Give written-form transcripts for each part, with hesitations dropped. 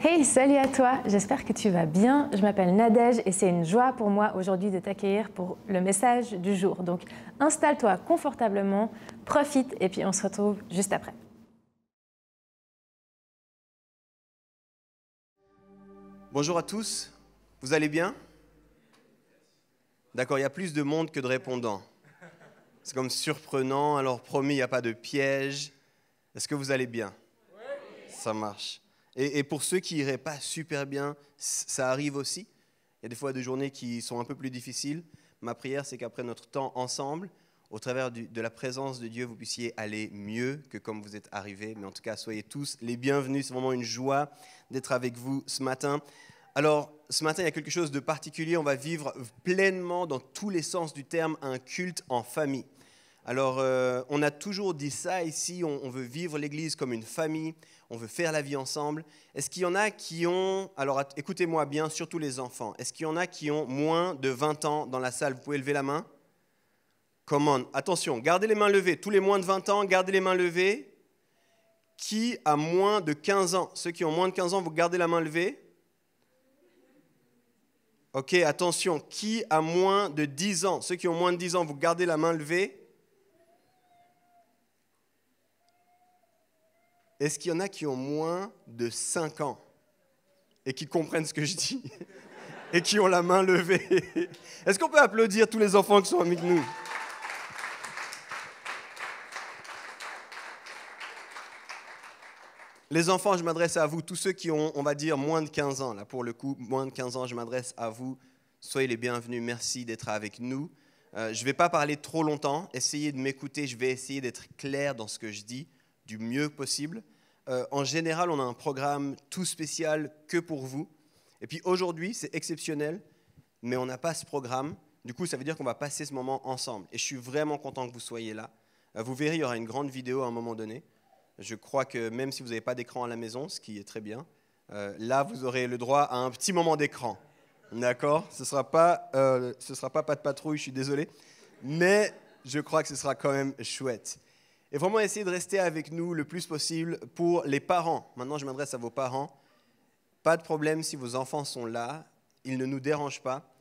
Hey, salut à toi, j'espère que tu vas bien. Je m'appelle Nadège et c'est une joie pour moi aujourd'hui de t'accueillir pour le message du jour. Donc installe-toi confortablement, profite et puis on se retrouve juste après. Bonjour à tous, vous allez bien? D'accord, il y a plus de monde que de répondants. C'est comme surprenant, alors promis, il n'y a pas de piège. Est-ce que vous allez bien? Ça marche. Et pour ceux qui n'iraient pas super bien, ça arrive aussi. Il y a des fois des journées qui sont un peu plus difficiles. Ma prière, c'est qu'après notre temps ensemble, au travers de la présence de Dieu, vous puissiez aller mieux que comme vous êtes arrivés. Mais en tout cas, soyez tous les bienvenus. C'est vraiment une joie d'être avec vous ce matin. Alors, ce matin, il y a quelque chose de particulier. On va vivre pleinement, dans tous les sens du terme, un culte en famille. Alors, on a toujours dit ça ici, on veut vivre l'Église comme une famille, on veut faire la vie ensemble. Est-ce qu'il y en a qui ont, alors écoutez-moi bien, surtout les enfants, est-ce qu'il y en a qui ont moins de 20 ans dans la salle? Vous pouvez lever la main? Come on, attention, gardez les mains levées. Tous les moins de 20 ans, gardez les mains levées. Qui a moins de 15 ans? Ceux qui ont moins de 15 ans, vous gardez la main levée. Ok, attention, qui a moins de 10 ans? Ceux qui ont moins de 10 ans, vous gardez la main levée. Est-ce qu'il y en a qui ont moins de 5 ans et qui comprennent ce que je dis et qui ont la main levée? Est-ce qu'on peut applaudir tous les enfants qui sont avec nous? Les enfants, je m'adresse à vous, tous ceux qui ont, on va dire, moins de 15 ans. Là, pour le coup, moins de 15 ans, je m'adresse à vous. Soyez les bienvenus, merci d'être avec nous. Je ne vais pas parler trop longtemps, essayez de m'écouter, je vais essayer d'être clair dans ce que je dis, du mieux possible. En général, on a un programme tout spécial que pour vous. Et puis aujourd'hui, c'est exceptionnel, mais on n'a pas ce programme. Du coup, ça veut dire qu'on va passer ce moment ensemble. Et je suis vraiment content que vous soyez là. Vous verrez, il y aura une grande vidéo à un moment donné. Je crois que même si vous n'avez pas d'écran à la maison, ce qui est très bien, là, vous aurez le droit à un petit moment d'écran. D'accord? Ce ne sera pas pas de patrouille, je suis désolé. Mais je crois que ce sera quand même chouette. Et vraiment essayer de rester avec nous le plus possible pour les parents. Maintenant, je m'adresse à vos parents. Pas de problème si vos enfants sont là. Ils ne nous dérangent pas.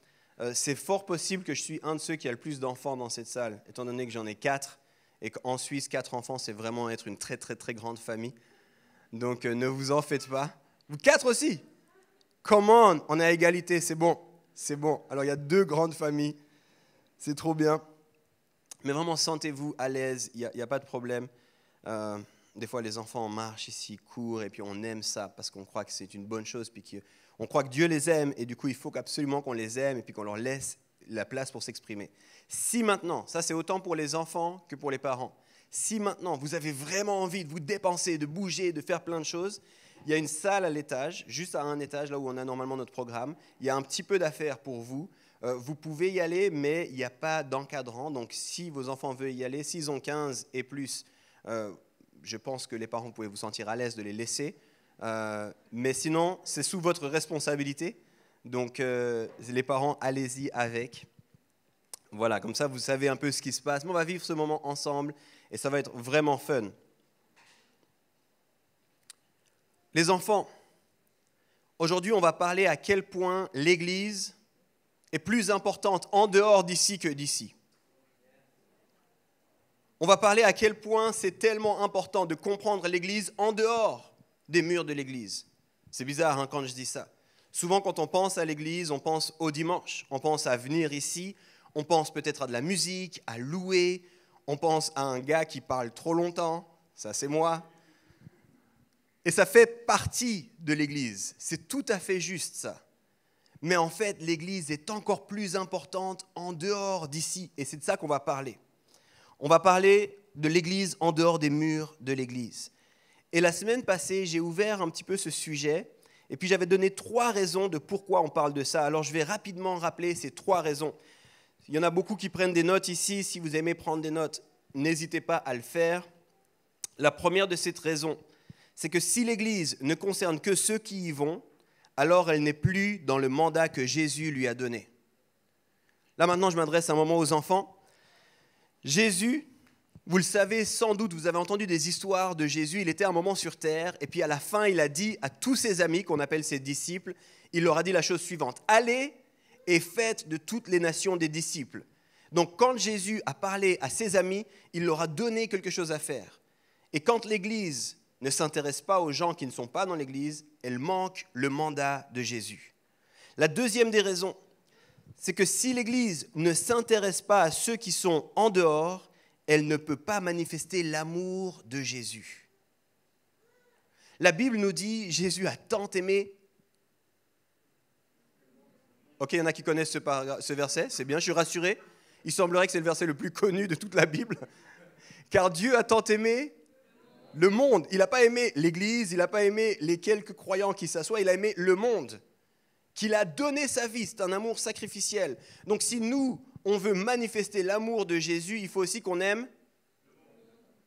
C'est fort possible que je suis un de ceux qui a le plus d'enfants dans cette salle, étant donné que j'en ai 4. Et qu'en Suisse, 4 enfants, c'est vraiment être une très, très, très grande famille. Donc, ne vous en faites pas. Vous 4 aussi? Come on est à égalité, c'est bon. C'est bon. Alors, il y a 2 grandes familles. C'est trop bien. Mais vraiment, sentez-vous à l'aise, il n'y a pas de problème. Des fois, les enfants marchent ici, courent, et puis on aime ça parce qu'on croit que c'est une bonne chose, puis on croit que Dieu les aime, et du coup, il faut absolument qu'on les aime, et puis qu'on leur laisse la place pour s'exprimer. Si maintenant, ça c'est autant pour les enfants que pour les parents, si maintenant vous avez vraiment envie de vous dépenser, de bouger, de faire plein de choses, il y a une salle à l'étage, juste à un étage, là où on a normalement notre programme, il y a un petit peu d'affaires pour vous. Vous pouvez y aller, mais il n'y a pas d'encadrant. Donc, si vos enfants veulent y aller, s'ils ont 15 et plus, je pense que les parents pouvez vous sentir à l'aise de les laisser. Mais sinon, c'est sous votre responsabilité. Donc, les parents, allez-y avec. Voilà, comme ça, vous savez un peu ce qui se passe. Mais on va vivre ce moment ensemble et ça va être vraiment fun. Les enfants, aujourd'hui, on va parler à quel point l'Église est plus importante en dehors d'ici que d'ici. On va parler à quel point c'est tellement important de comprendre l'Église en dehors des murs de l'Église. C'est bizarre hein, quand je dis ça. Souvent, quand on pense à l'Église, on pense au dimanche. On pense à venir ici, on pense peut-être à de la musique, à louer. On pense à un gars qui parle trop longtemps. Ça, c'est moi. Et ça fait partie de l'Église. C'est tout à fait juste ça. Mais en fait, l'Église est encore plus importante en dehors d'ici. Et c'est de ça qu'on va parler. On va parler de l'Église en dehors des murs de l'Église. Et la semaine passée, j'ai ouvert un petit peu ce sujet. Et puis j'avais donné 3 raisons de pourquoi on parle de ça. Alors je vais rapidement rappeler ces 3 raisons. Il y en a beaucoup qui prennent des notes ici. Si vous aimez prendre des notes, n'hésitez pas à le faire. La première de ces raisons, c'est que si l'Église ne concerne que ceux qui y vont, alors elle n'est plus dans le mandat que Jésus lui a donné. Là maintenant, je m'adresse un moment aux enfants. Jésus Vous le savez sans doute, vous avez entendu des histoires de Jésus. Il était un moment sur terre et puis à la fin, il a dit à tous ses amis, qu'on appelle ses disciples, il leur a dit la chose suivante. Allez et faites de toutes les nations des disciples. Donc quand Jésus a parlé à ses amis, il leur a donné quelque chose à faire. Et quand l'Église ne s'intéresse pas aux gens qui ne sont pas dans l'Église, elle manque le mandat de Jésus. La deuxième des raisons, c'est que si l'Église ne s'intéresse pas à ceux qui sont en dehors, elle ne peut pas manifester l'amour de Jésus. La Bible nous dit, Jésus a tant aimé. Ok, il y en a qui connaissent ce verset, c'est bien, je suis rassuré. Il semblerait que c'est le verset le plus connu de toute la Bible. Car Dieu a tant aimé le monde. Il n'a pas aimé l'Église, il n'a pas aimé les quelques croyants qui s'assoient, il a aimé le monde. Qu'il a donné sa vie, c'est un amour sacrificiel. Donc si nous, on veut manifester l'amour de Jésus, il faut aussi qu'on aime.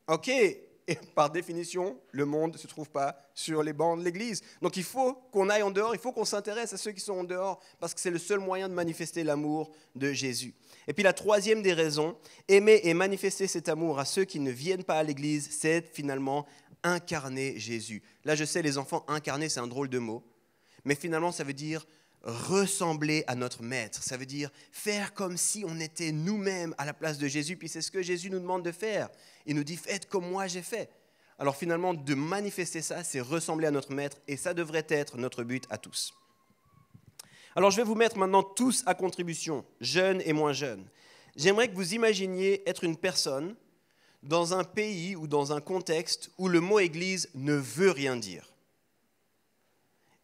Ok, et par définition, le monde ne se trouve pas sur les bancs de l'Église. Donc il faut qu'on aille en dehors, il faut qu'on s'intéresse à ceux qui sont en dehors, parce que c'est le seul moyen de manifester l'amour de Jésus. Et puis la troisième des raisons, aimer et manifester cet amour à ceux qui ne viennent pas à l'Église, c'est finalement incarner Jésus. Là je sais, les enfants, incarner c'est un drôle de mot, mais finalement ça veut dire ressembler à notre maître, ça veut dire faire comme si on était nous-mêmes à la place de Jésus, puis c'est ce que Jésus nous demande de faire. Il nous dit, faites comme moi j'ai fait. Alors finalement, de manifester ça, c'est ressembler à notre maître, et ça devrait être notre but à tous. Alors je vais vous mettre maintenant tous à contribution, jeunes et moins jeunes. J'aimerais que vous imaginiez être une personne dans un pays ou dans un contexte où le mot église ne veut rien dire.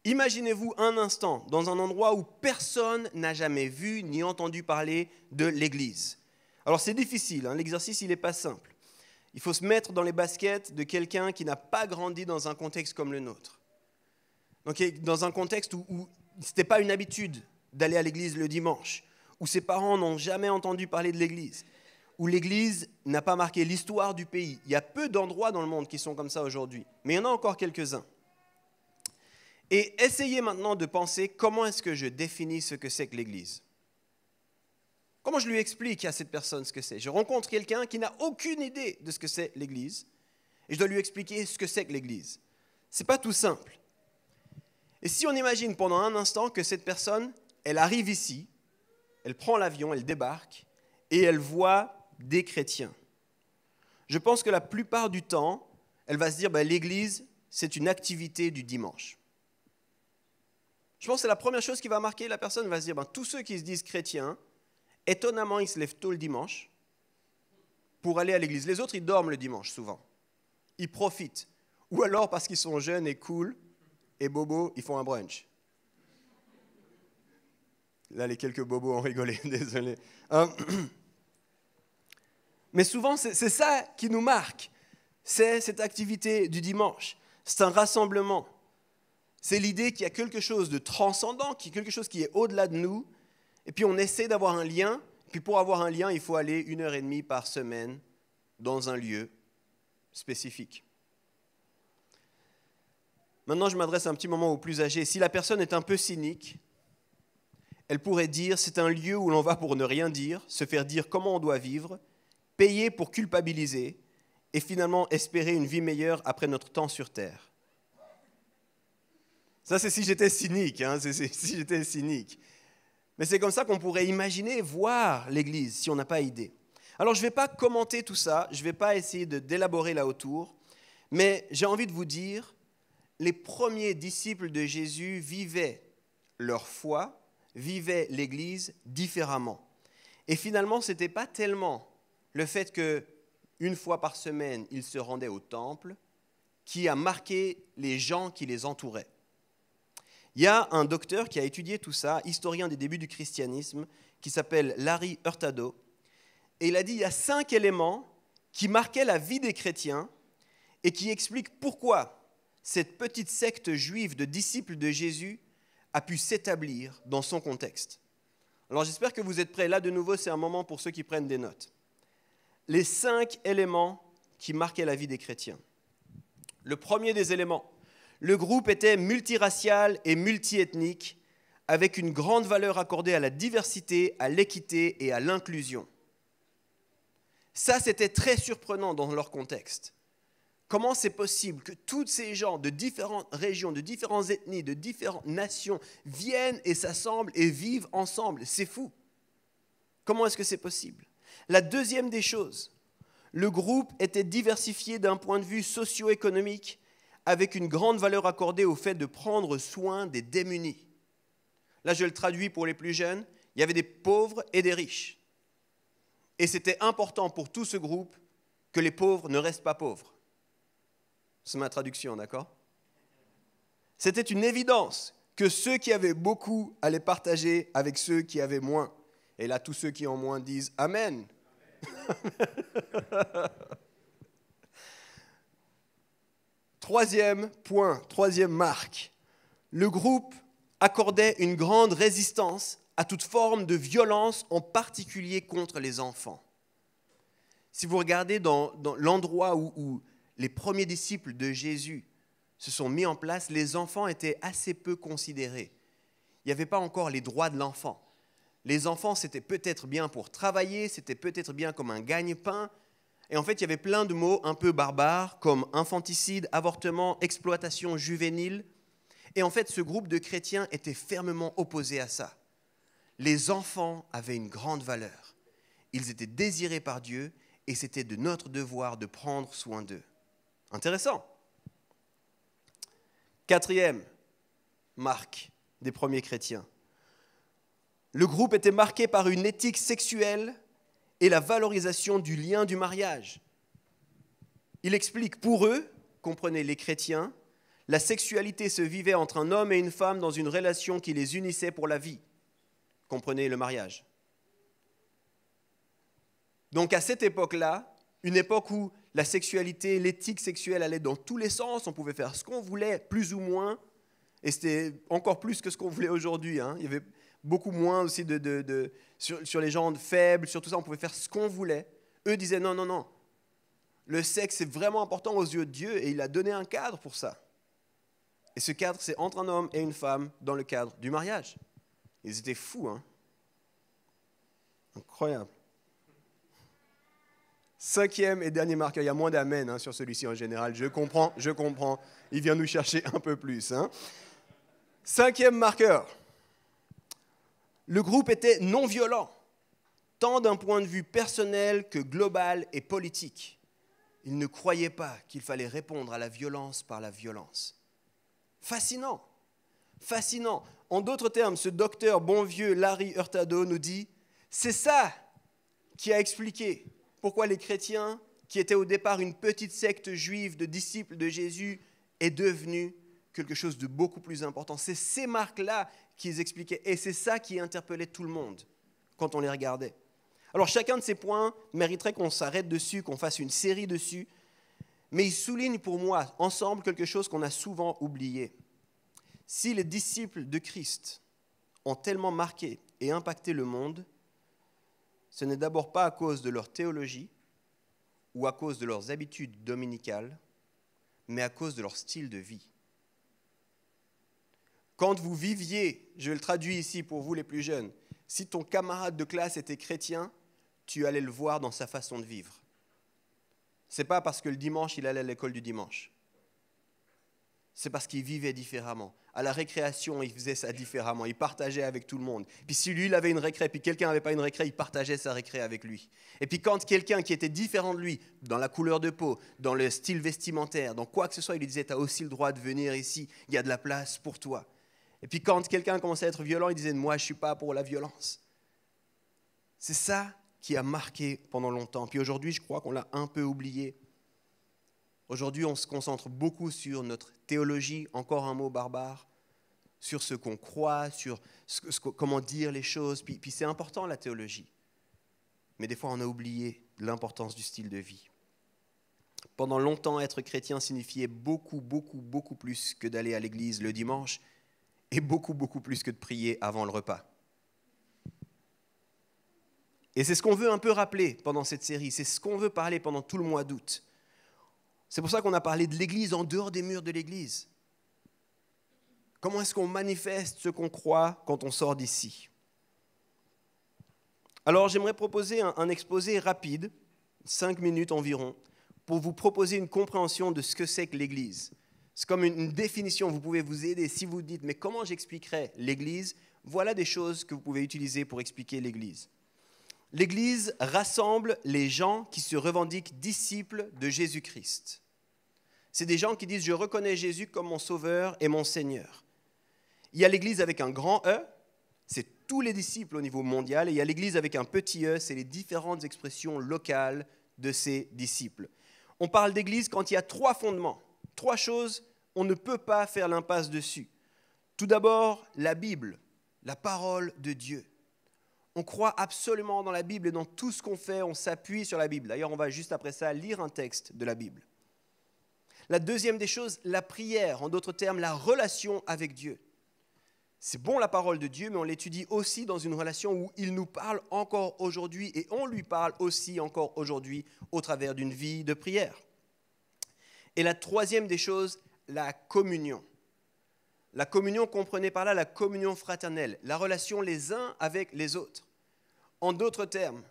Imaginez-vous un instant dans un endroit où personne n'a jamais vu ni entendu parler de l'église. Alors c'est difficile, l'exercice il n'est pas simple. Il faut se mettre dans les baskets de quelqu'un qui n'a pas grandi dans un contexte comme le nôtre. Donc, dans un contexte où ce n'était pas une habitude d'aller à l'église le dimanche, où ses parents n'ont jamais entendu parler de l'église, où l'église n'a pas marqué l'histoire du pays. Il y a peu d'endroits dans le monde qui sont comme ça aujourd'hui, mais il y en a encore quelques-uns. Et essayez maintenant de penser comment est-ce que je définis ce que c'est que l'église. Comment je lui explique à cette personne ce que c'est? Je rencontre quelqu'un qui n'a aucune idée de ce que c'est l'église et je dois lui expliquer ce que c'est que l'église. Ce n'est pas tout simple. Et si on imagine pendant un instant que cette personne, elle arrive ici, elle prend l'avion, elle débarque et elle voit des chrétiens. Je pense que la plupart du temps, elle va se dire l'église, c'est une activité du dimanche. Je pense que c'est la première chose qui va marquer la personne, elle va se dire tous ceux qui se disent chrétiens, étonnamment, ils se lèvent tôt le dimanche pour aller à l'église. Les autres, ils dorment le dimanche souvent. Ils profitent. Ou alors, parce qu'ils sont jeunes et cool et bobos, ils font un brunch. Là, les quelques bobos ont rigolé, désolé. Mais souvent, c'est ça qui nous marque. C'est cette activité du dimanche. C'est un rassemblement. C'est l'idée qu'il y a quelque chose de transcendant, qu'il y a quelque chose qui est au-delà de nous. Et puis on essaie d'avoir un lien, puis pour avoir un lien, il faut aller 1h30 par semaine dans un lieu spécifique. Maintenant, je m'adresse un petit moment aux plus âgés. Si la personne est un peu cynique, elle pourrait dire c'est un lieu où l'on va pour ne rien dire, se faire dire comment on doit vivre, payer pour culpabiliser et finalement espérer une vie meilleure après notre temps sur Terre. Ça, c'est si j'étais cynique, si j'étais cynique. Mais c'est comme ça qu'on pourrait imaginer, voir l'Église, si on n'a pas idée. Alors, je ne vais pas commenter tout ça, je ne vais pas essayer d'élaborer là autour, mais j'ai envie de vous dire, les premiers disciples de Jésus vivaient leur foi, vivaient l'Église différemment. Et finalement, ce n'était pas tellement le fait qu'une fois par semaine, ils se rendaient au temple qui a marqué les gens qui les entouraient. Il y a un docteur qui a étudié tout ça, historien des débuts du christianisme, qui s'appelle Larry Hurtado, et il a dit qu'il y a 5 éléments qui marquaient la vie des chrétiens et qui expliquent pourquoi cette petite secte juive de disciples de Jésus a pu s'établir dans son contexte. Alors j'espère que vous êtes prêts. Là, de nouveau, c'est un moment pour ceux qui prennent des notes. Les 5 éléments qui marquaient la vie des chrétiens. Le premier des éléments, le groupe était multiracial et multiethnique, avec une grande valeur accordée à la diversité, à l'équité et à l'inclusion. Ça, c'était très surprenant dans leur contexte. Comment c'est possible que tous ces gens de différentes régions, de différentes ethnies, de différentes nations viennent et s'assemblent et vivent ensemble? C'est fou. Comment est-ce que c'est possible? La deuxième des choses, le groupe était diversifié d'un point de vue socio-économique avec une grande valeur accordée au fait de prendre soin des démunis. Là, je le traduis pour les plus jeunes, il y avait des pauvres et des riches. Et c'était important pour tout ce groupe que les pauvres ne restent pas pauvres. C'est ma traduction, d'accord? C'était une évidence que ceux qui avaient beaucoup allaient partager avec ceux qui avaient moins. Et là, tous ceux qui ont moins disent Amen. Troisième point, troisième marque. Le groupe accordait une grande résistance à toute forme de violence, en particulier contre les enfants. Si vous regardez dans l'endroit où les premiers disciples de Jésus se sont mis en place, les enfants étaient assez peu considérés. Il n'y avait pas encore les droits de l'enfant. Les enfants, c'était peut-être bien pour travailler, c'était peut-être bien comme un gagne-pain. Et en fait, il y avait plein de mots un peu barbares, comme infanticide, avortement, exploitation juvénile. Et en fait, ce groupe de chrétiens était fermement opposé à ça. Les enfants avaient une grande valeur. Ils étaient désirés par Dieu et c'était de notre devoir de prendre soin d'eux. Intéressant. Quatrième marque des premiers chrétiens. Le groupe était marqué par une éthique sexuelle et la valorisation du lien du mariage. Il explique, pour eux, comprenez les chrétiens, la sexualité se vivait entre un homme et une femme dans une relation qui les unissait pour la vie. Comprenez le mariage. Donc à cette époque-là, une époque où la sexualité, l'éthique sexuelle allait dans tous les sens, on pouvait faire ce qu'on voulait, plus ou moins, et c'était encore plus que ce qu'on voulait aujourd'hui. Il y avait beaucoup moins aussi sur les gens faibles, sur tout ça, on pouvait faire ce qu'on voulait. Eux disaient non, non, non. Le sexe, c'est vraiment important aux yeux de Dieu, et il a donné un cadre pour ça. Et ce cadre, c'est entre un homme et une femme dans le cadre du mariage. Ils étaient fous, hein? Incroyable. Cinquième et dernier marqueur, il y a moins d'amen sur celui-ci en général, je comprends, il vient nous chercher un peu plus. Cinquième marqueur, le groupe était non violent, tant d'un point de vue personnel que global et politique. Ils ne croyaient pas qu'il fallait répondre à la violence par la violence. Fascinant, fascinant. En d'autres termes, ce docteur bon vieux Larry Hurtado nous dit, c'est ça qui a expliqué pourquoi les chrétiens, qui étaient au départ une petite secte juive de disciples de Jésus, est devenu quelque chose de beaucoup plus important. C'est ces marques-là qu'ils expliquaient, et c'est ça qui interpellait tout le monde quand on les regardait. Alors chacun de ces points mériterait qu'on s'arrête dessus, qu'on fasse une série dessus, mais ils soulignent pour moi ensemble quelque chose qu'on a souvent oublié. Si les disciples de Christ ont tellement marqué et impacté le monde, ce n'est d'abord pas à cause de leur théologie ou à cause de leurs habitudes dominicales, mais à cause de leur style de vie. Quand vous viviez, je le traduis ici pour vous les plus jeunes, si ton camarade de classe était chrétien, tu allais le voir dans sa façon de vivre. Ce n'est pas parce que le dimanche, il allait à l'école du dimanche. C'est parce qu'il vivait différemment. À la récréation, il faisait ça différemment. Il partageait avec tout le monde. Puis si lui, il avait une récré, puis quelqu'un n'avait pas une récré, il partageait sa récré avec lui. Et puis quand quelqu'un qui était différent de lui, dans la couleur de peau, dans le style vestimentaire, dans quoi que ce soit, il lui disait, tu as aussi le droit de venir ici, il y a de la place pour toi. Et puis quand quelqu'un commençait à être violent, il disait, moi, je ne suis pas pour la violence. C'est ça qui a marqué pendant longtemps. Puis aujourd'hui, je crois qu'on l'a un peu oublié. Aujourd'hui, on se concentre beaucoup sur notre théologie, encore un mot barbare, sur ce qu'on croit, sur comment dire les choses. Puis c'est important, la théologie. Mais des fois, on a oublié l'importance du style de vie. Pendant longtemps, être chrétien signifiait beaucoup plus que d'aller à l'église le dimanche et beaucoup plus que de prier avant le repas. Et c'est ce qu'on veut un peu rappeler pendant cette série, c'est ce qu'on veut parler pendant tout le mois d'août. C'est pour ça qu'on a parlé de l'Église en dehors des murs de l'Église. Comment est-ce qu'on manifeste ce qu'on croit quand on sort d'ici? Alors j'aimerais proposer un exposé rapide 5 minutes environ, pour vous proposer une compréhension de ce que c'est que l'Église. C'est comme une définition, vous pouvez vous aider. Si vous dites, mais comment j'expliquerais l'Église? Voilà des choses que vous pouvez utiliser pour expliquer l'Église. L'Église rassemble les gens qui se revendiquent disciples de Jésus-Christ. C'est des gens qui disent, je reconnais Jésus comme mon Sauveur et mon Seigneur. Il y a l'Église avec un grand E, c'est tous les disciples au niveau mondial, et il y a l'Église avec un petit E, c'est les différentes expressions locales de ces disciples. On parle d'Église quand il y a 3 fondements, 3 choses, on ne peut pas faire l'impasse dessus. Tout d'abord, la Bible, la parole de Dieu. On croit absolument dans la Bible et dans tout ce qu'on fait, on s'appuie sur la Bible. D'ailleurs, on va juste après ça lire un texte de la Bible. La deuxième des choses, la prière, en d'autres termes, la relation avec Dieu. C'est bon la parole de Dieu, mais on l'étudie aussi dans une relation où il nous parle encore aujourd'hui et on lui parle aussi encore aujourd'hui au travers d'une vie de prière. Et la troisième des choses, la communion. La communion, comprenez par là la communion fraternelle, la relation les uns avec les autres. En d'autres termes,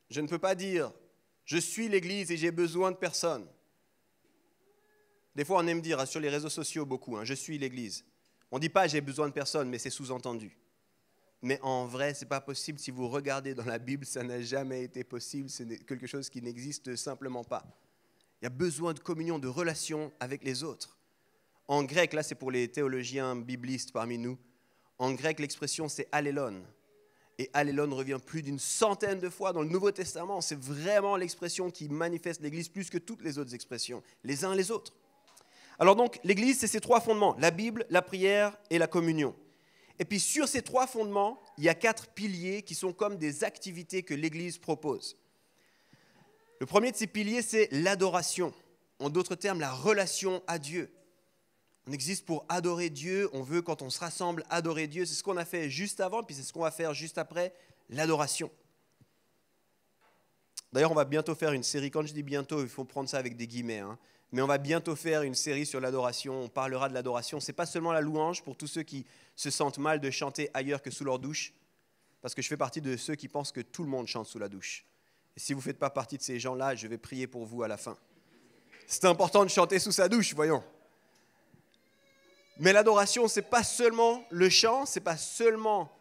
je ne peux pas dire « je suis l'Église et j'ai besoin de personne ». Des fois, on aime dire sur les réseaux sociaux beaucoup « je suis l'Église ». On ne dit pas « j'ai besoin de personne », mais c'est sous-entendu. Mais en vrai, ce n'est pas possible. Si vous regardez dans la Bible, ça n'a jamais été possible. C'est quelque chose qui n'existe simplement pas. Il y a besoin de communion, de relation avec les autres. En grec, là c'est pour les théologiens biblistes parmi nous, en grec l'expression c'est allélon. Et allélon revient plus d'une centaine de fois dans le Nouveau Testament. C'est vraiment l'expression qui manifeste l'Église plus que toutes les autres expressions, les uns les autres. Alors donc l'Église c'est ces 3 fondements, la Bible, la prière et la communion. Et puis sur ces 3 fondements, il y a 4 piliers qui sont comme des activités que l'Église propose. Le premier de ces piliers c'est l'adoration, en d'autres termes la relation à Dieu. On existe pour adorer Dieu, on veut quand on se rassemble adorer Dieu, c'est ce qu'on a fait juste avant, puis c'est ce qu'on va faire juste après, l'adoration. D'ailleurs, on va bientôt faire une série, quand je dis bientôt, il faut prendre ça avec des guillemets, mais on va bientôt faire une série sur l'adoration, on parlera de l'adoration, ce n'est pas seulement la louange pour tous ceux qui se sentent mal de chanter ailleurs que sous leur douche, parce que je fais partie de ceux qui pensent que tout le monde chante sous la douche. Et si vous ne faites pas partie de ces gens-là, je vais prier pour vous à la fin. C'est important de chanter sous sa douche, voyons. Mais l'adoration, ce n'est pas seulement le chant, ce n'est pas seulement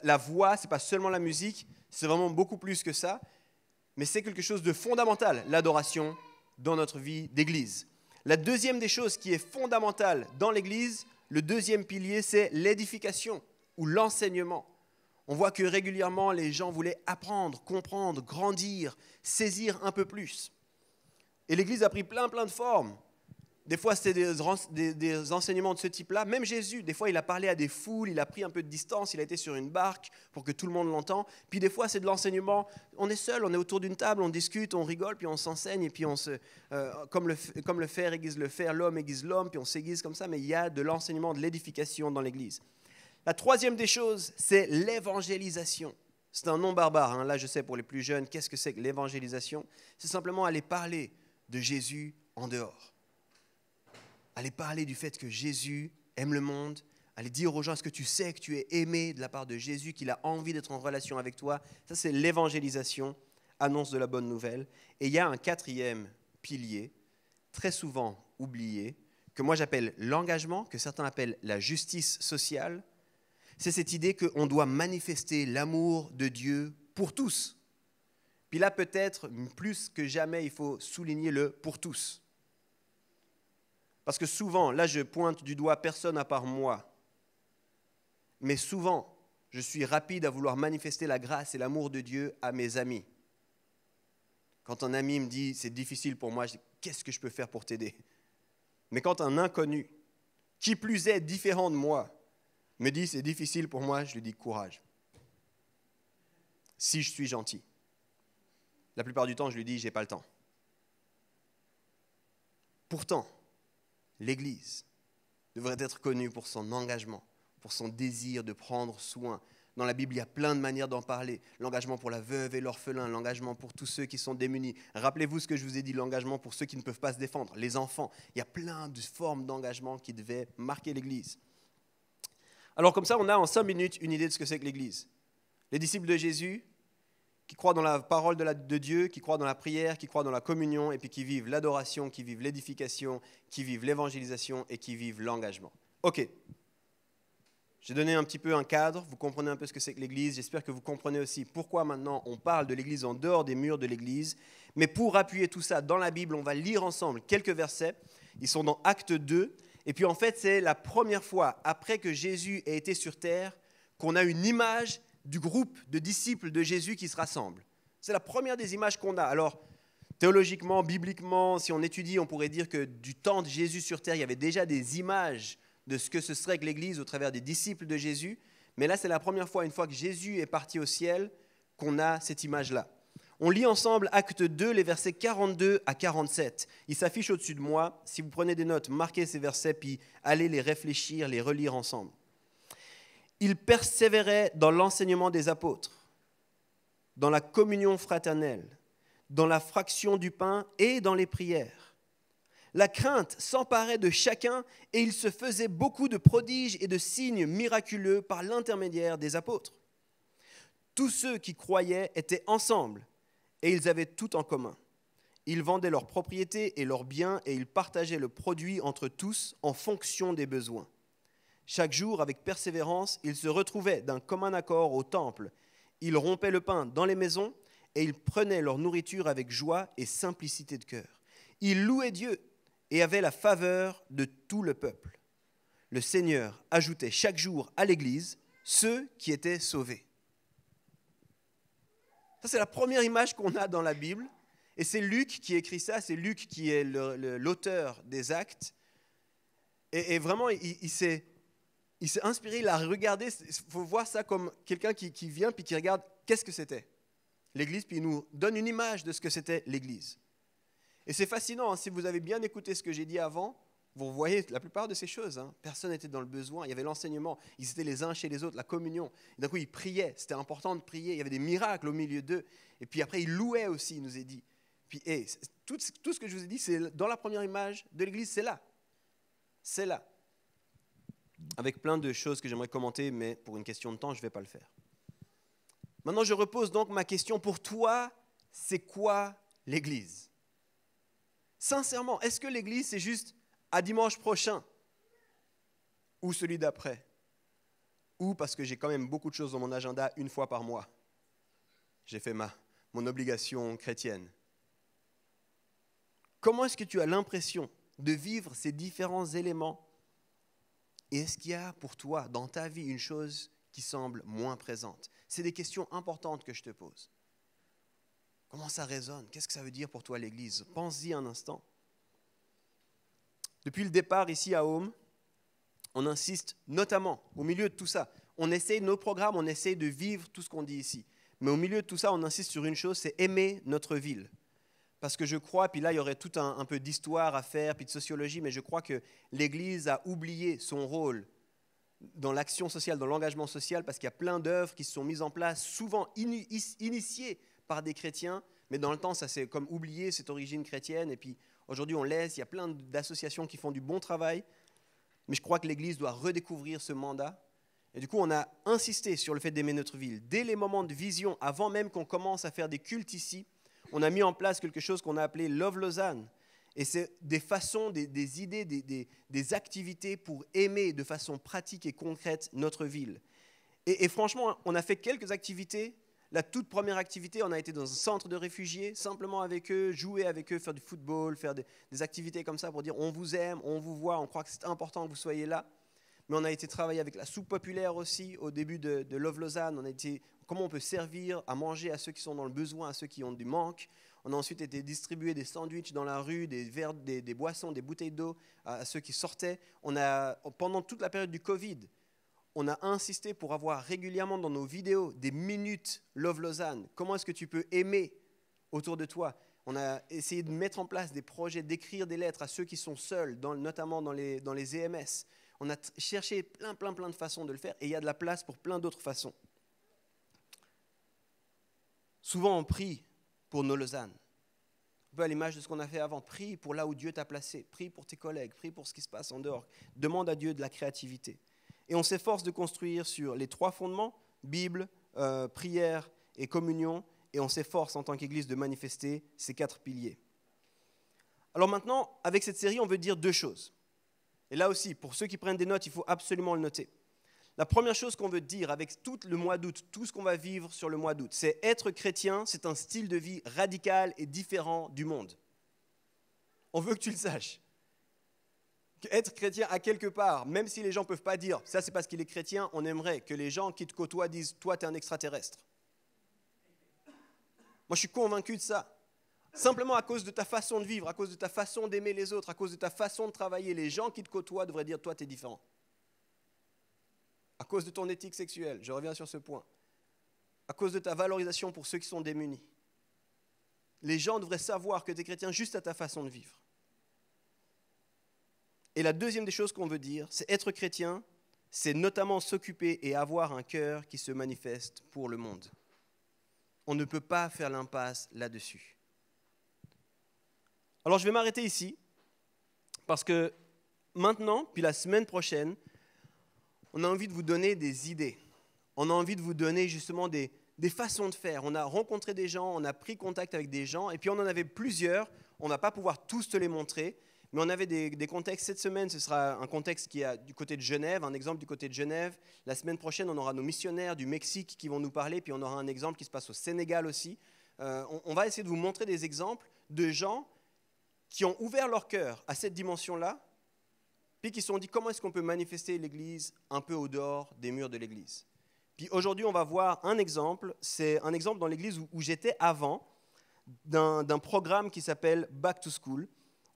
la voix, ce n'est pas seulement la musique, c'est vraiment beaucoup plus que ça. Mais c'est quelque chose de fondamental, l'adoration, dans notre vie d'église. La deuxième des choses qui est fondamentale dans l'église, le deuxième pilier, c'est l'édification ou l'enseignement. On voit que régulièrement, les gens voulaient apprendre, comprendre, grandir, saisir un peu plus. Et l'église a pris plein de formes. Des fois, c'était des enseignements de ce type-là. Même Jésus, des fois, il a parlé à des foules, il a pris un peu de distance, il a été sur une barque pour que tout le monde l'entende. Puis des fois, c'est de l'enseignement. On est seul, on est autour d'une table, on discute, on rigole, puis on s'enseigne, et puis comme le fer aiguise le fer, l'homme aiguise l'homme, puis on s'aiguise comme ça. Mais il y a de l'enseignement, de l'édification dans l'Église. La troisième des choses, c'est l'évangélisation. C'est un nom barbare. Là, je sais, pour les plus jeunes, qu'est-ce que c'est que l'évangélisation? C'est simplement aller parler de Jésus en dehors. Aller parler du fait que Jésus aime le monde, aller dire aux gens, est-ce que tu sais que tu es aimé de la part de Jésus, qu'il a envie d'être en relation avec toi? Ça, c'est l'évangélisation, annonce de la bonne nouvelle. Et il y a un 4e pilier, très souvent oublié, que moi j'appelle l'engagement, que certains appellent la justice sociale. C'est cette idée qu'on doit manifester l'amour de Dieu pour tous. Puis là, peut-être, plus que jamais, il faut souligner le « pour tous ». Parce que souvent, là je pointe du doigt personne à part moi, mais souvent, je suis rapide à vouloir manifester la grâce et l'amour de Dieu à mes amis. Quand un ami me dit « c'est difficile pour moi », je dis « qu'est-ce que je peux faire pour t'aider ?» Mais quand un inconnu, qui plus est différent de moi, me dit « c'est difficile pour moi », je lui dis « courage ». Si je suis gentil. La plupart du temps, je lui dis « j'ai pas le temps ». Pourtant, l'Église devrait être connue pour son engagement, pour son désir de prendre soin. Dans la Bible, il y a plein de manières d'en parler. L'engagement pour la veuve et l'orphelin, l'engagement pour tous ceux qui sont démunis. Rappelez-vous ce que je vous ai dit, l'engagement pour ceux qui ne peuvent pas se défendre, les enfants. Il y a plein de formes d'engagement qui devaient marquer l'Église. Alors comme ça, on a en 5 minutes une idée de ce que c'est que l'Église. Les disciples de Jésus qui croient dans la parole de Dieu, qui croient dans la prière, qui croient dans la communion, et puis qui vivent l'adoration, qui vivent l'édification, qui vivent l'évangélisation et qui vivent l'engagement. Ok, j'ai donné un petit peu un cadre, vous comprenez un peu ce que c'est que l'Église, j'espère que vous comprenez aussi pourquoi maintenant on parle de l'Église en dehors des murs de l'Église. Mais pour appuyer tout ça dans la Bible, on va lire ensemble quelques versets, ils sont dans Actes 2, et puis en fait c'est la première fois après que Jésus ait été sur terre qu'on a une image du groupe de disciples de Jésus qui se rassemblent. C'est la première des images qu'on a. Alors, théologiquement, bibliquement, si on étudie, on pourrait dire que du temps de Jésus sur terre, il y avait déjà des images de ce que ce serait que l'Église au travers des disciples de Jésus. Mais là, c'est la première fois, une fois que Jésus est parti au ciel, qu'on a cette image-là. On lit ensemble Acte 2, les versets 42 à 47. Il s'affiche au-dessus de moi. Si vous prenez des notes, marquez ces versets, puis allez les réfléchir, les relire ensemble. Il persévérait dans l'enseignement des apôtres, dans la communion fraternelle, dans la fraction du pain et dans les prières. La crainte s'emparait de chacun et il se faisait beaucoup de prodiges et de signes miraculeux par l'intermédiaire des apôtres. Tous ceux qui croyaient étaient ensemble et ils avaient tout en commun. Ils vendaient leurs propriétés et leurs biens et ils partageaient le produit entre tous en fonction des besoins. Chaque jour, avec persévérance, ils se retrouvaient d'un commun accord au temple. Ils rompaient le pain dans les maisons et ils prenaient leur nourriture avec joie et simplicité de cœur. Ils louaient Dieu et avaient la faveur de tout le peuple. Le Seigneur ajoutait chaque jour à l'Église ceux qui étaient sauvés. Ça, c'est la première image qu'on a dans la Bible. Et c'est Luc qui écrit ça, c'est Luc qui est l'auteur des Actes. Et vraiment, il s'est inspiré, il a regardé, il faut voir ça comme quelqu'un qui vient puis qui regarde qu'est-ce que c'était l'Église, puis il nous donne une image de ce que c'était l'Église. Et c'est fascinant, hein, si vous avez bien écouté ce que j'ai dit avant, vous voyez la plupart de ces choses. Hein, personne n'était dans le besoin, il y avait l'enseignement, ils étaient les uns chez les autres, la communion. Et d'un coup, ils priaient, c'était important de prier, il y avait des miracles au milieu d'eux. Et puis après, ils louaient aussi, il nous est dit. Puis tout ce que je vous ai dit, c'est dans la première image de l'Église, c'est là. C'est là. Avec plein de choses que j'aimerais commenter, mais pour une question de temps, je ne vais pas le faire. Maintenant, je repose donc ma question. Pour toi, c'est quoi l'Église ? Sincèrement, est-ce que l'Église, c'est juste à dimanche prochain ? Ou celui d'après ? Ou parce que j'ai quand même beaucoup de choses dans mon agenda une fois par mois. J'ai fait mon obligation chrétienne. Comment est-ce que tu as l'impression de vivre ces différents éléments ? Et est-ce qu'il y a pour toi, dans ta vie, une chose qui semble moins présente ? C'est des questions importantes que je te pose. Comment ça résonne ? Qu'est-ce que ça veut dire pour toi l'Église ? Pense-y un instant. Depuis le départ ici à Home, on insiste notamment, au milieu de tout ça, on essaye nos programmes, on essaye de vivre tout ce qu'on dit ici. Mais au milieu de tout ça, on insiste sur une chose, c'est aimer notre ville. Parce que je crois, puis là il y aurait tout un peu d'histoire à faire, puis de sociologie, mais je crois que l'Église a oublié son rôle dans l'action sociale, dans l'engagement social, parce qu'il y a plein d'œuvres qui se sont mises en place, souvent initiées par des chrétiens, mais dans le temps ça s'est comme oublié cette origine chrétienne, et puis aujourd'hui on laisse, il y a plein d'associations qui font du bon travail, mais je crois que l'Église doit redécouvrir ce mandat. Et du coup, on a insisté sur le fait d'aimer notre ville. Dès les moments de vision, avant même qu'on commence à faire des cultes ici, on a mis en place quelque chose qu'on a appelé Love Lausanne. Et c'est des façons, des idées, des activités pour aimer de façon pratique et concrète notre ville. Et franchement, on a fait quelques activités. La toute première activité, on a été dans un centre de réfugiés, simplement avec eux, jouer avec eux, faire du football, faire des activités comme ça pour dire on vous aime, on vous voit, on croit que c'est important que vous soyez là. Mais on a été travailler avec la soupe populaire aussi au début de Love Lausanne. On a été comment on peut servir à manger à ceux qui sont dans le besoin, à ceux qui ont du manque. On a ensuite été distribuer des sandwichs dans la rue, des verres, des boissons, des bouteilles d'eau à ceux qui sortaient. Pendant toute la période du Covid, on a insisté pour avoir régulièrement dans nos vidéos des minutes Love Lausanne. Comment est-ce que tu peux aimer autour de toi ? On a essayé de mettre en place des projets, d'écrire des lettres à ceux qui sont seuls, notamment dans les EMS. On a cherché plein de façons de le faire et il y a de la place pour plein d'autres façons. Souvent, on prie pour nos Lausanne. Un peu à l'image de ce qu'on a fait avant. Prie pour là où Dieu t'a placé. Prie pour tes collègues. Prie pour ce qui se passe en dehors. Demande à Dieu de la créativité. Et on s'efforce de construire sur les 3 fondements, Bible, prière et communion. et on s'efforce en tant qu'Église de manifester ces 4 piliers. Alors maintenant, avec cette série, on veut dire 2 choses. Et là aussi, pour ceux qui prennent des notes, il faut absolument le noter. La première chose qu'on veut dire avec tout le mois d'août, tout ce qu'on va vivre sur le mois d'août, c'est être chrétien, c'est un style de vie radical et différent du monde. On veut que tu le saches. Être chrétien à quelque part, même si les gens ne peuvent pas dire « ça c'est parce qu'il est chrétien », on aimerait que les gens qui te côtoient disent « toi tu es un extraterrestre ». Moi je suis convaincu de ça. Simplement à cause de ta façon de vivre, à cause de ta façon d'aimer les autres, à cause de ta façon de travailler, les gens qui te côtoient devraient dire « toi tu es différent ». À cause de ton éthique sexuelle, je reviens sur ce point. À cause de ta valorisation pour ceux qui sont démunis. Les gens devraient savoir que tu es chrétien juste à ta façon de vivre. Et la deuxième des choses qu'on veut dire, c'est être chrétien, c'est notamment s'occuper et avoir un cœur qui se manifeste pour le monde. On ne peut pas faire l'impasse là-dessus. Alors je vais m'arrêter ici, parce que maintenant, puis la semaine prochaine, on a envie de vous donner des idées. On a envie de vous donner justement des façons de faire. On a rencontré des gens, on a pris contact avec des gens, et puis on en avait plusieurs. On ne va pas pouvoir tous te les montrer, mais on avait des contextes. Cette semaine, ce sera un contexte qui est du côté de Genève, un exemple du côté de Genève. La semaine prochaine, on aura nos missionnaires du Mexique qui vont nous parler, puis on aura un exemple qui se passe au Sénégal aussi. On va essayer de vous montrer des exemples de gens qui ont ouvert leur cœur à cette dimension-là, puis qui se sont dit comment est-ce qu'on peut manifester l'Église un peu au dehors des murs de l'Église. Puis aujourd'hui, on va voir un exemple. C'est un exemple dans l'Église où j'étais avant, d'un programme qui s'appelle Back to School.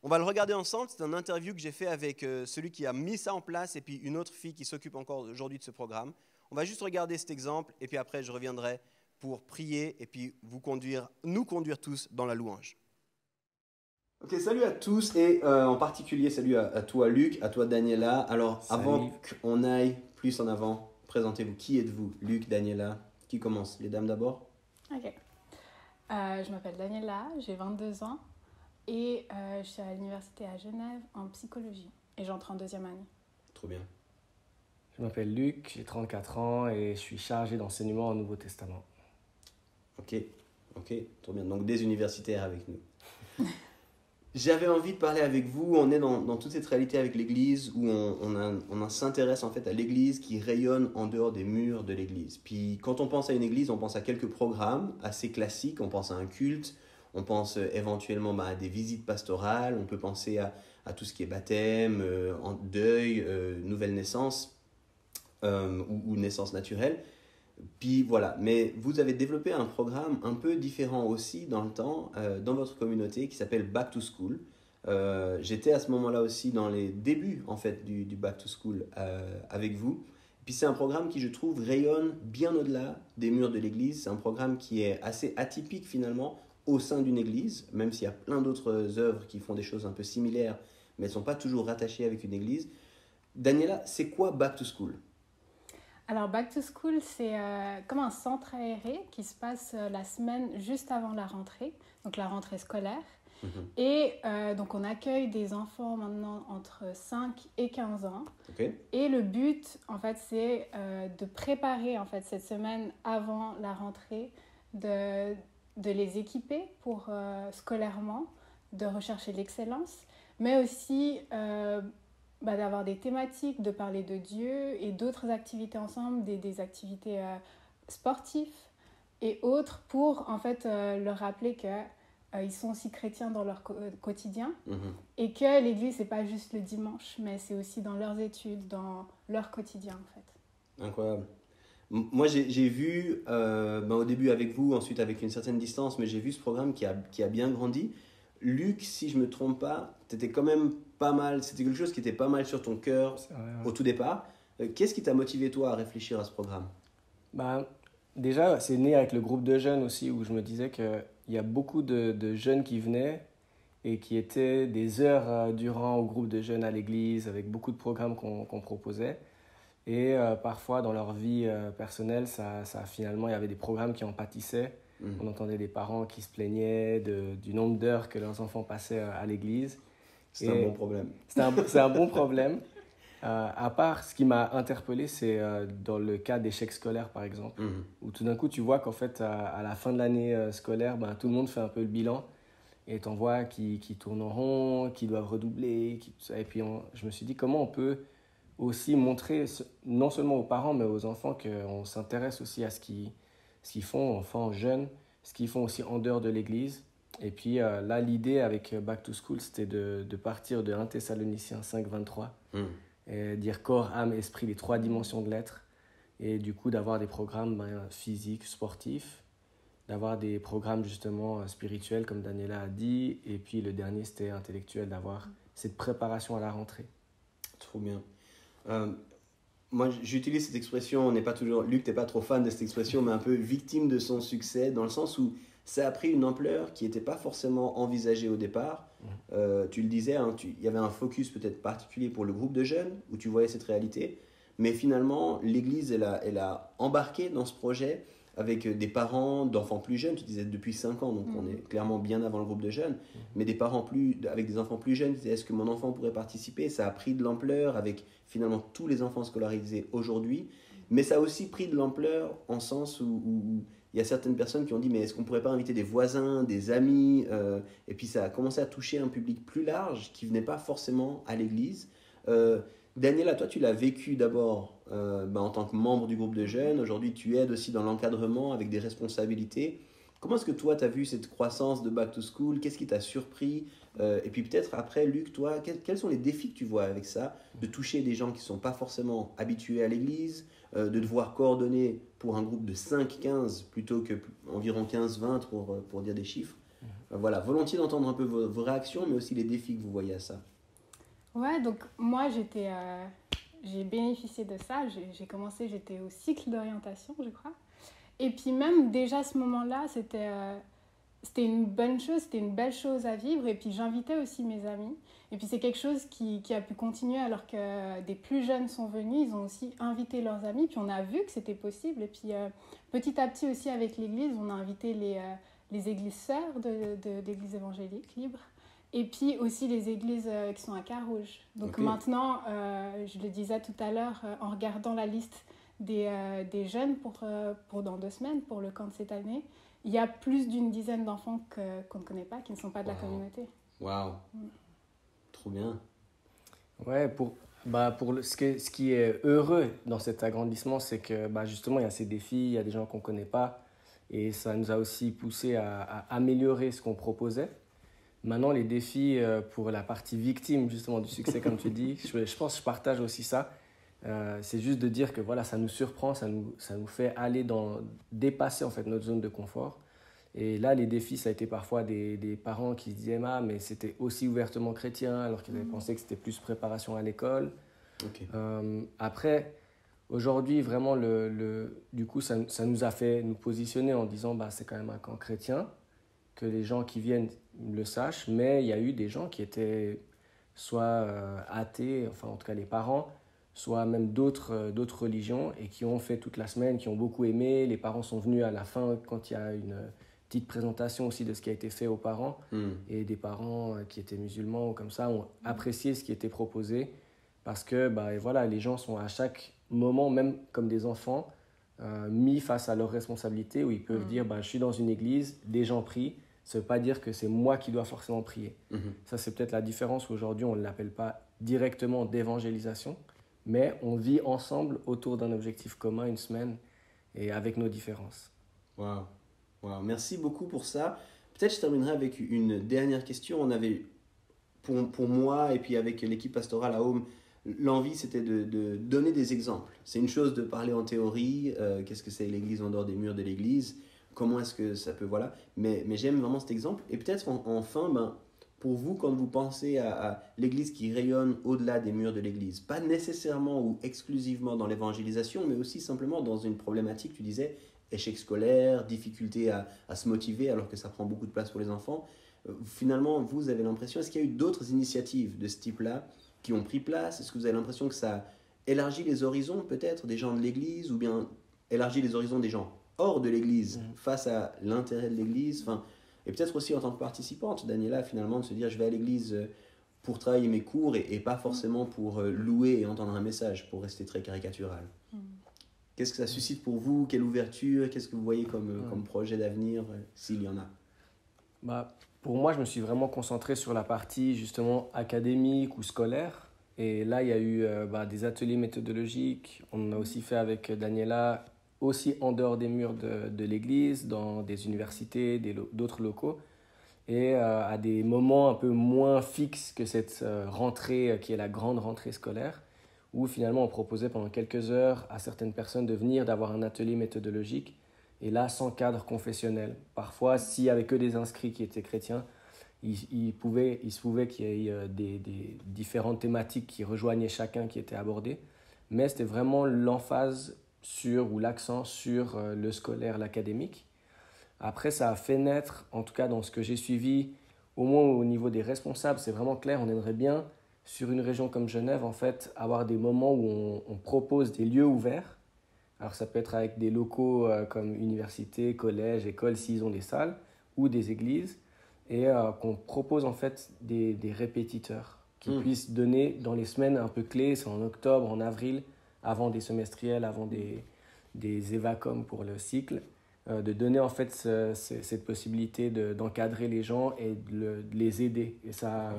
On va le regarder ensemble. C'est une interview que j'ai fait avec celui qui a mis ça en place et puis une autre fille qui s'occupe encore aujourd'hui de ce programme. On va juste regarder cet exemple et puis après, je reviendrai pour prier et puis nous conduire tous dans la louange. Ok, salut à tous et en particulier salut à toi Luc, à toi Daniela. Alors Salut. Avant qu'on aille plus en avant, présentez-vous. Qui êtes-vous? Luc, Daniela, qui commence? Les dames d'abord. Ok. Je m'appelle Daniela, j'ai 22 ans et je suis à l'université à Genève en psychologie et j'entre en 2e année. Trop bien. Je m'appelle Luc, j'ai 34 ans et je suis chargé d'enseignement au Nouveau Testament. Ok, trop bien. Donc des universitaires avec nous. J'avais envie de parler avec vous. On est dans toute cette réalité avec l'Église où on s'intéresse en fait à l'Église qui rayonne en dehors des murs de l'Église. Puis quand on pense à une Église, on pense à quelques programmes assez classiques. On pense à un culte, on pense éventuellement à des visites pastorales, on peut penser à tout ce qui est baptême, deuil, nouvelle naissance ou naissance naturelle. Puis voilà, mais vous avez développé un programme un peu différent aussi dans le temps, dans votre communauté, qui s'appelle Back to School. J'étais à ce moment-là aussi dans les débuts en fait du Back to School avec vous. Puis c'est un programme qui, je trouve, rayonne bien au-delà des murs de l'église. C'est un programme qui est assez atypique finalement au sein d'une église, même s'il y a plein d'autres œuvres qui font des choses un peu similaires, mais elles ne sont pas toujours rattachées avec une église. Daniela, c'est quoi Back to School ? Alors Back to School, c'est comme un centre aéré qui se passe la semaine juste avant la rentrée, donc la rentrée scolaire. Et donc on accueille des enfants maintenant entre 5 et 15 ans. Okay. Et le but, en fait, c'est de préparer en fait, cette semaine avant la rentrée, de les équiper pour scolairement, de rechercher l'excellence, mais aussi d'avoir des thématiques, de parler de Dieu et d'autres activités ensemble, des activités sportives et autres pour en fait leur rappeler que ils sont aussi chrétiens dans leur quotidien et que l'église, c'est pas juste le dimanche, mais c'est aussi dans leurs études, dans leur quotidien en fait. Incroyable. Moi, j'ai vu, au début avec vous, ensuite avec une certaine distance, mais j'ai vu ce programme qui a bien grandi. Luc, si je me trompe pas, t'étais quand même pas mal, c'était quelque chose qui était pas mal sur ton cœur au tout départ. Qu'est-ce qui t'a motivé toi à réfléchir à ce programme ? Déjà, c'est né avec le groupe de jeunes aussi, où je me disais qu'il y a beaucoup de jeunes qui venaient et qui étaient des heures durant au groupe de jeunes à l'église, avec beaucoup de programmes qu'on proposait. Et parfois, dans leur vie personnelle, finalement, il y avait des programmes qui en pâtissaient. On entendait des parents qui se plaignaient du nombre d'heures que leurs enfants passaient à l'église. C'est un bon problème. C'est un bon problème. À part, ce qui m'a interpellé, c'est dans le cas d'échecs scolaires, par exemple, où tout d'un coup, tu vois qu'en fait, à la fin de l'année scolaire, ben, tout le monde fait un peu le bilan. Et t'en vois qui tournent en rond, qui doivent redoubler. Et puis, je me suis dit, comment on peut aussi montrer, non seulement aux parents, mais aux enfants, qu'on s'intéresse aussi à ce qu'ils font, enfants, jeunes, ce qu'ils font aussi en dehors de l'église. Et puis là, l'idée avec Back to School, c'était de partir de 1 Thessaloniciens 5, 23, et dire corps, âme, esprit, les 3 dimensions de l'être. Et du coup, d'avoir des programmes physiques, sportifs, d'avoir des programmes justement spirituels, comme Daniela a dit. Et puis le dernier, c'était intellectuel, d'avoir cette préparation à la rentrée. Trop bien. Moi, j'utilise cette expression, on n'est pas toujours, Luc, t'es pas trop fan de cette expression, mais un peu victime de son succès, dans le sens où ça a pris une ampleur qui n'était pas forcément envisagée au départ. Tu le disais, hein, il y avait un focus peut-être particulier pour le groupe de jeunes, où tu voyais cette réalité, mais finalement, l'Église, elle a embarqué dans ce projet avec des parents d'enfants plus jeunes, tu disais depuis 5 ans, donc on est clairement bien avant le groupe de jeunes, mais des parents avec des enfants plus jeunes, disaient est-ce que mon enfant pourrait participer? Ça a pris de l'ampleur avec finalement tous les enfants scolarisés aujourd'hui, mais ça a aussi pris de l'ampleur en sens où il y a certaines personnes qui ont dit mais est-ce qu'on ne pourrait pas inviter des voisins, des amis, et puis ça a commencé à toucher un public plus large qui ne venait pas forcément à l'église. Daniela, toi tu l'as vécu d'abord en tant que membre du groupe de jeunes, aujourd'hui tu aides aussi dans l'encadrement avec des responsabilités. Comment est-ce que toi tu as vu cette croissance de Back to School? Qu'est-ce qui t'a surpris? Et puis peut-être après, Luc, toi, quels sont les défis que tu vois avec ça, de toucher des gens qui ne sont pas forcément habitués à l'église, de devoir coordonner pour un groupe de 5-15 plutôt que environ 15-20 pour dire des chiffres. Voilà, volontiers d'entendre un peu vos réactions, mais aussi les défis que vous voyez à ça. Ouais, donc moi j'ai bénéficié de ça. J'étais au cycle d'orientation, je crois. Et puis même déjà à ce moment-là, c'était une bonne chose, c'était une belle chose à vivre. Et puis j'invitais aussi mes amis. Et puis c'est quelque chose qui a pu continuer alors que des plus jeunes sont venus. Ils ont aussi invité leurs amis. Puis on a vu que c'était possible. Et puis petit à petit aussi avec l'église, on a invité les églises sœurs de l'église évangélique libre. Et puis aussi les églises qui sont à Carouge. Donc maintenant, je le disais tout à l'heure, en regardant la liste des jeunes pour dans 2 semaines, pour le camp de cette année, il y a plus d'une dizaine d'enfants qu'on ne connaît pas, qui ne sont pas de la communauté. Waouh, trop bien. Ouais, ce qui est heureux dans cet agrandissement, c'est que justement, il y a ces défis, il y a des gens qu'on ne connaît pas, et ça nous a aussi poussé à améliorer ce qu'on proposait. Maintenant, les défis pour la partie victime justement du succès, comme tu dis, je pense que je partage aussi ça. C'est juste de dire que voilà, ça nous surprend, ça nous fait aller dépasser en fait notre zone de confort. Et là, les défis, ça a été parfois des parents qui se disaient « mais c'était aussi ouvertement chrétien » alors qu'ils avaient pensé que c'était plus préparation à l'école. Après, aujourd'hui, vraiment, du coup, ça nous a fait nous positionner en disant c'est quand même un camp chrétien, que les gens qui viennent le sachent, mais il y a eu des gens qui étaient soit athées, enfin en tout cas les parents, soit même d'autres religions, et qui ont fait toute la semaine, qui ont beaucoup aimé. Les parents sont venus à la fin quand il y a une petite présentation aussi de ce qui a été fait aux parents, et des parents qui étaient musulmans ou comme ça ont apprécié ce qui était proposé, parce que voilà, les gens sont à chaque moment, même comme des enfants, mis face à leurs responsabilités, où ils peuvent dire je suis dans une église, des gens prient. Ça ne veut pas dire que c'est moi qui dois forcément prier. Ça, c'est peut-être la différence. Aujourd'hui, on ne l'appelle pas directement d'évangélisation, mais on vit ensemble autour d'un objectif commun, une semaine, et avec nos différences. Waouh. Merci beaucoup pour ça. Peut-être je terminerai avec une dernière question. On avait, pour moi et puis avec l'équipe pastorale à Home, l'envie, c'était de donner des exemples. C'est une chose de parler en théorie, qu'est-ce que c'est l'église en dehors des murs de l'église, comment est-ce que ça peut, voilà. Mais j'aime vraiment cet exemple. Et peut-être enfin, pour vous, quand vous pensez à l'église qui rayonne au-delà des murs de l'église, pas nécessairement ou exclusivement dans l'évangélisation, mais aussi simplement dans une problématique, tu disais, échec scolaire, difficulté à se motiver alors que ça prend beaucoup de place pour les enfants. Finalement, vous avez l'impression, est-ce qu'il y a eu d'autres initiatives de ce type-là qui ont pris place? Est-ce que vous avez l'impression que ça élargit les horizons peut-être des gens de l'église, ou bien élargit les horizons des gens hors de l'église face à l'intérêt de l'église? Et peut-être aussi en tant que participante, Daniela, finalement, de se dire je vais à l'église pour travailler mes cours et pas forcément pour louer et entendre un message, pour rester très caricatural. Qu'est-ce que ça suscite pour vous? Quelle ouverture? Qu'est-ce que vous voyez comme projet d'avenir, s'il y en a? Pour moi, je me suis vraiment concentré sur la partie justement académique ou scolaire. Et là, il y a eu des ateliers méthodologiques. On en a aussi fait avec Daniela, aussi en dehors des murs de l'église, dans des universités, d'autres locaux. Et à des moments un peu moins fixes que cette rentrée qui est la grande rentrée scolaire, où finalement on proposait pendant quelques heures à certaines personnes de venir, d'avoir un atelier méthodologique, et là sans cadre confessionnel. Parfois, s'il n'y avait que des inscrits qui étaient chrétiens, il se pouvait qu'il y ait des différentes thématiques qui rejoignaient chacun qui étaient abordées, mais c'était vraiment l'emphase ou l'accent sur le scolaire, l'académique. Après, ça a fait naître, en tout cas dans ce que j'ai suivi, au moins au niveau des responsables, c'est vraiment clair, on aimerait bien, sur une région comme Genève, en fait, avoir des moments où on propose des lieux ouverts. Alors ça peut être avec des locaux comme universités, collèges, écoles, s'ils ont des salles, ou des églises, et qu'on propose en fait des répétiteurs qui puissent donner dans les semaines un peu clés, c'est en octobre, en avril, avant des semestriels, avant des évacom pour le cycle, de donner en fait cette possibilité d'encadrer les gens et de les aider. Et ça,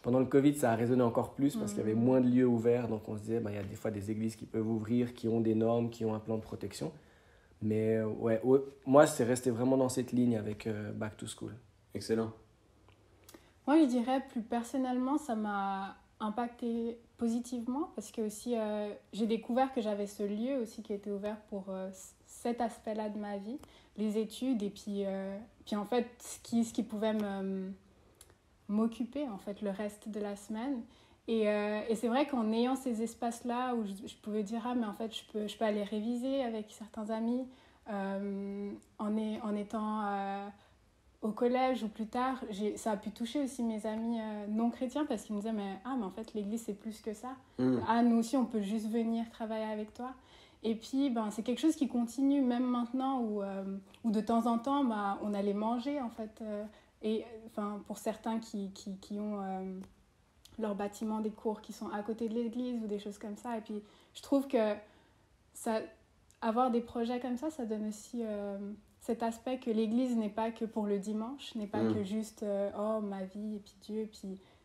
pendant le Covid, ça a résonné encore plus parce qu'il y avait moins de lieux ouverts. Donc on se disait, il y a des fois des églises qui peuvent ouvrir, qui ont des normes, qui ont un plan de protection. Mais moi, c'est resté vraiment dans cette ligne avec Back to School. Excellent. Moi, je dirais plus personnellement, ça m'a impacté positivement parce que aussi, j'ai découvert que j'avais ce lieu aussi qui était ouvert pour cet aspect-là de ma vie, les études, et puis en fait, ce qui pouvait m'occuper en fait le reste de la semaine. Et c'est vrai qu'en ayant ces espaces-là où je pouvais dire, mais en fait, je peux aller réviser avec certains amis, en étant au collège ou plus tard, ça a pu toucher aussi mes amis non chrétiens parce qu'ils me disaient, mais en fait, l'église, c'est plus que ça. Nous aussi, on peut juste venir travailler avec toi. Et puis, c'est quelque chose qui continue même maintenant où de temps en temps, on allait manger, en fait. Pour certains qui ont leur bâtiment, des cours qui sont à côté de l'église ou des choses comme ça. Et puis, je trouve que avoir des projets comme ça donne aussi cet aspect que l'église n'est pas que pour le dimanche, n'est pas que juste ma vie, et puis Dieu,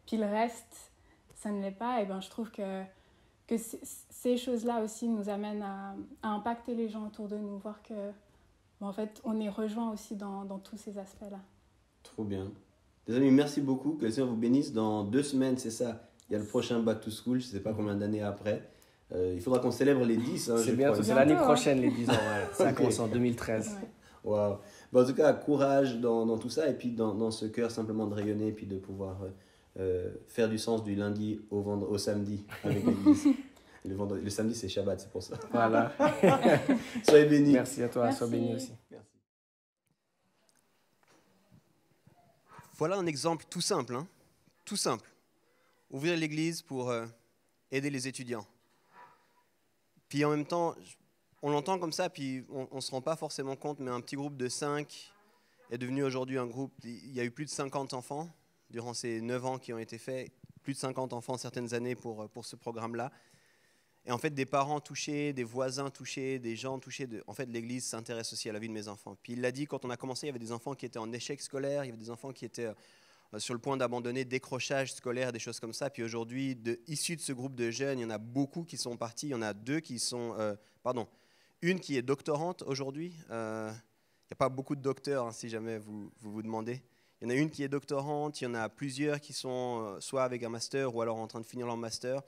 puis le reste, ça ne l'est pas. Et je trouve que ces choses-là aussi nous amènent à impacter les gens autour de nous, voir que en fait, on est rejoint aussi dans tous ces aspects-là. Trop bien. Les amis, merci beaucoup. Que le Seigneur vous bénisse. Dans 2 semaines, c'est ça. Il y a le prochain Back to School. Je ne sais pas combien d'années après. Il faudra qu'on célèbre les 10. C'est bientôt. C'est l'année prochaine, les 10 ans. Ouais. Ça commence en 2013. Ouais. Wow. En tout cas, courage dans tout ça. Et puis dans ce cœur, simplement de rayonner. Et puis de pouvoir faire du sens du lundi au samedi avec l'église. Le samedi, c'est Shabbat, c'est pour ça. Voilà. Soyez bénis. Merci à toi. Sois béni aussi. Merci. Voilà un exemple tout simple, hein? Tout simple. Ouvrir l'église pour aider les étudiants. Puis en même temps, on l'entend comme ça, puis on ne se rend pas forcément compte, mais un petit groupe de 5 est devenu aujourd'hui un groupe. Il y a eu plus de 50 enfants durant ces 9 ans qui ont été faits, plus de 50 enfants certaines années pour ce programme-là. Et en fait, des parents touchés, des voisins touchés, des gens touchés. En fait, l'Église s'intéresse aussi à la vie de mes enfants. Puis il l'a dit, quand on a commencé, il y avait des enfants qui étaient en échec scolaire, il y avait des enfants qui étaient sur le point d'abandonner, décrochage scolaire, des choses comme ça. Puis aujourd'hui, issus de ce groupe de jeunes, il y en a beaucoup qui sont partis. Il y en a 2 qui sont... une qui est doctorante aujourd'hui. Il n'y a pas beaucoup de docteurs, hein, si jamais vous demandez. Il y en a une qui est doctorante, il y en a plusieurs qui sont soit avec un master ou alors en train de finir leur master.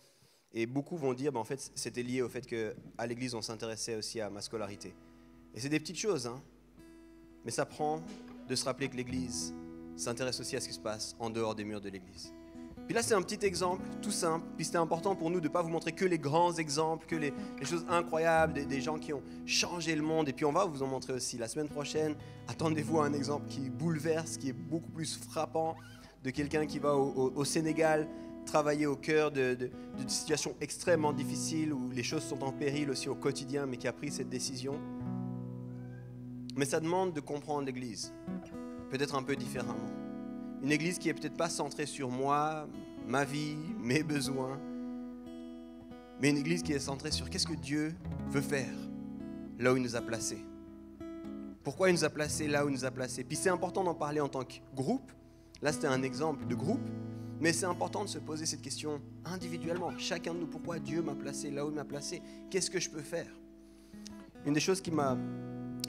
Et beaucoup vont dire, en fait, c'était lié au fait qu'à l'église, on s'intéressait aussi à ma scolarité. Et c'est des petites choses, hein, mais ça prend de se rappeler que l'église s'intéresse aussi à ce qui se passe en dehors des murs de l'église. Puis là, c'est un petit exemple, tout simple. Puis c'était important pour nous de ne pas vous montrer que les grands exemples, que les choses incroyables, des gens qui ont changé le monde. Et puis on va vous en montrer aussi. La semaine prochaine, attendez-vous à un exemple qui bouleverse, qui est beaucoup plus frappant, de quelqu'un qui va au Sénégal, travailler au cœur d'une situation extrêmement difficile où les choses sont en péril aussi au quotidien, mais qui a pris cette décision. Mais ça demande de comprendre l'Église, peut-être un peu différemment. Une Église qui est peut-être pas centrée sur moi, ma vie, mes besoins, mais une église qui est centrée sur qu'est-ce que Dieu veut faire là où il nous a placés. Pourquoi il nous a placés là où il nous a placés. Puis c'est important d'en parler en tant que groupe. Là, c'était un exemple de groupe, mais c'est important de se poser cette question individuellement. Chacun de nous, pourquoi Dieu m'a placé là où il m'a placé? Qu'est-ce que je peux faire? Une des choses qui m'a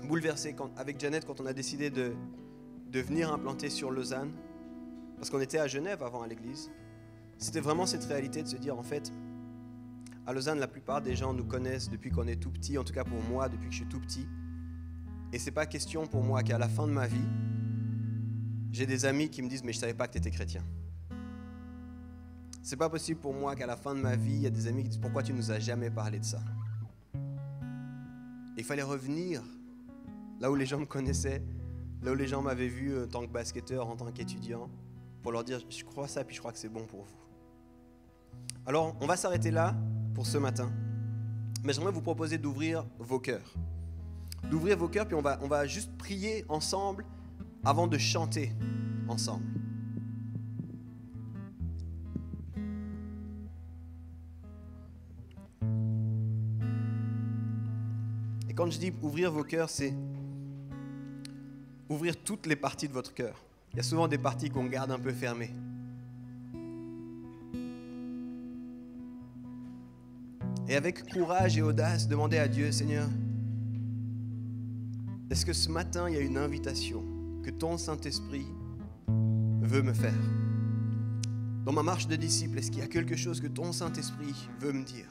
bouleversé avec Janet quand on a décidé de venir implanter sur Lausanne, parce qu'on était à Genève avant à l'église, c'était vraiment cette réalité de se dire, en fait, à Lausanne, la plupart des gens nous connaissent depuis qu'on est tout petit, en tout cas pour moi, depuis que je suis tout petit. Et c'est pas question pour moi qu'à la fin de ma vie, j'ai des amis qui me disent « mais je savais pas que tu étais chrétien ». C'est pas possible pour moi qu'à la fin de ma vie, il y a des amis qui disent « pourquoi tu nous as jamais parlé de ça ?» Il fallait revenir là où les gens me connaissaient, là où les gens m'avaient vu en tant que basketteur, en tant qu'étudiant, pour leur dire « je crois ça, puis je crois que c'est bon pour vous ». Alors, on va s'arrêter là pour ce matin, mais j'aimerais vous proposer d'ouvrir vos cœurs. D'ouvrir vos cœurs, puis on va juste prier ensemble avant de chanter ensemble. Et quand je dis ouvrir vos cœurs, c'est ouvrir toutes les parties de votre cœur. Il y a souvent des parties qu'on garde un peu fermées. Et avec courage et audace, demandez à Dieu, Seigneur, est-ce que ce matin, il y a une invitation que ton Saint-Esprit veut me faire? Dans ma marche de disciple, est-ce qu'il y a quelque chose que ton Saint-Esprit veut me dire?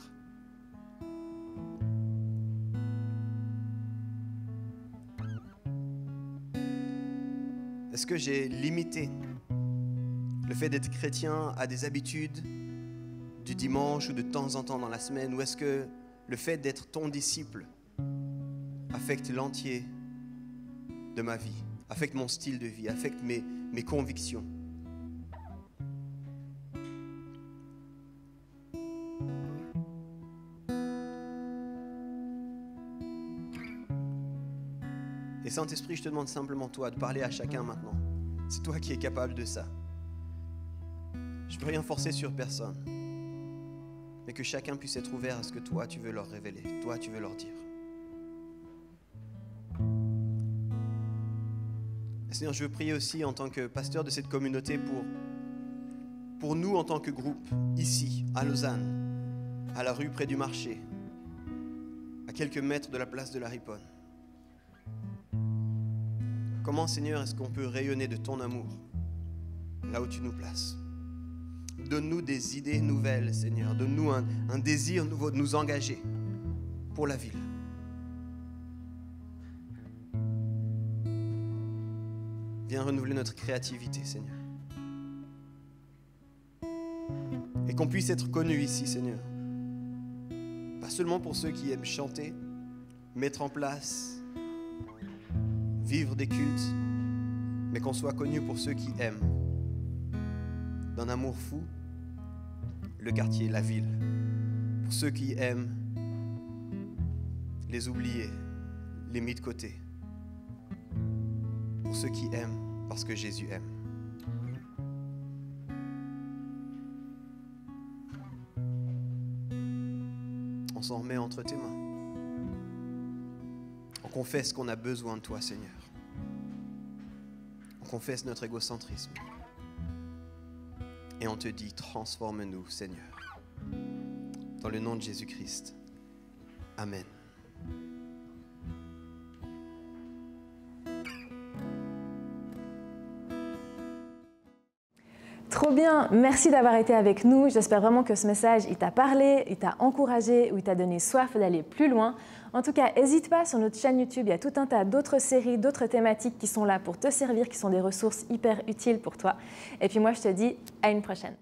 Est-ce que j'ai limité le fait d'être chrétien à des habitudes du dimanche ou de temps en temps dans la semaine? Ou est-ce que le fait d'être ton disciple affecte l'entier de ma vie, affecte mon style de vie, affecte mes convictions? Et Saint-Esprit, je te demande simplement, toi, de parler à chacun maintenant. C'est toi qui es capable de ça. Je ne peux rien forcer sur personne, mais que chacun puisse être ouvert à ce que toi, tu veux leur révéler, toi, tu veux leur dire. Et Seigneur, je veux prier aussi en tant que pasteur de cette communauté pour nous en tant que groupe, ici, à Lausanne, à la rue près du marché, à quelques mètres de la place de la Riponne. Comment, Seigneur, est-ce qu'on peut rayonner de ton amour là où tu nous places? Donne-nous des idées nouvelles, Seigneur. Donne-nous un désir nouveau de nous engager pour la ville. Viens renouveler notre créativité, Seigneur. Et qu'on puisse être connus ici, Seigneur. Pas seulement pour ceux qui aiment chanter, mettre en place, vivre des cultes, mais qu'on soit connus pour ceux qui aiment, d'un amour fou, le quartier, la ville. Pour ceux qui aiment les oublier, les mis de côté. Pour ceux qui aiment parce que Jésus aime. On s'en remet entre tes mains. On confesse qu'on a besoin de toi, Seigneur. On confesse notre égocentrisme. Et on te dit, transforme-nous, Seigneur. Dans le nom de Jésus-Christ. Amen. Trop bien, merci d'avoir été avec nous. J'espère vraiment que ce message, il t'a parlé, il t'a encouragé ou il t'a donné soif d'aller plus loin. En tout cas, n'hésite pas, sur notre chaîne YouTube, il y a tout un tas d'autres séries, d'autres thématiques qui sont là pour te servir, qui sont des ressources hyper utiles pour toi. Et puis moi, je te dis à une prochaine.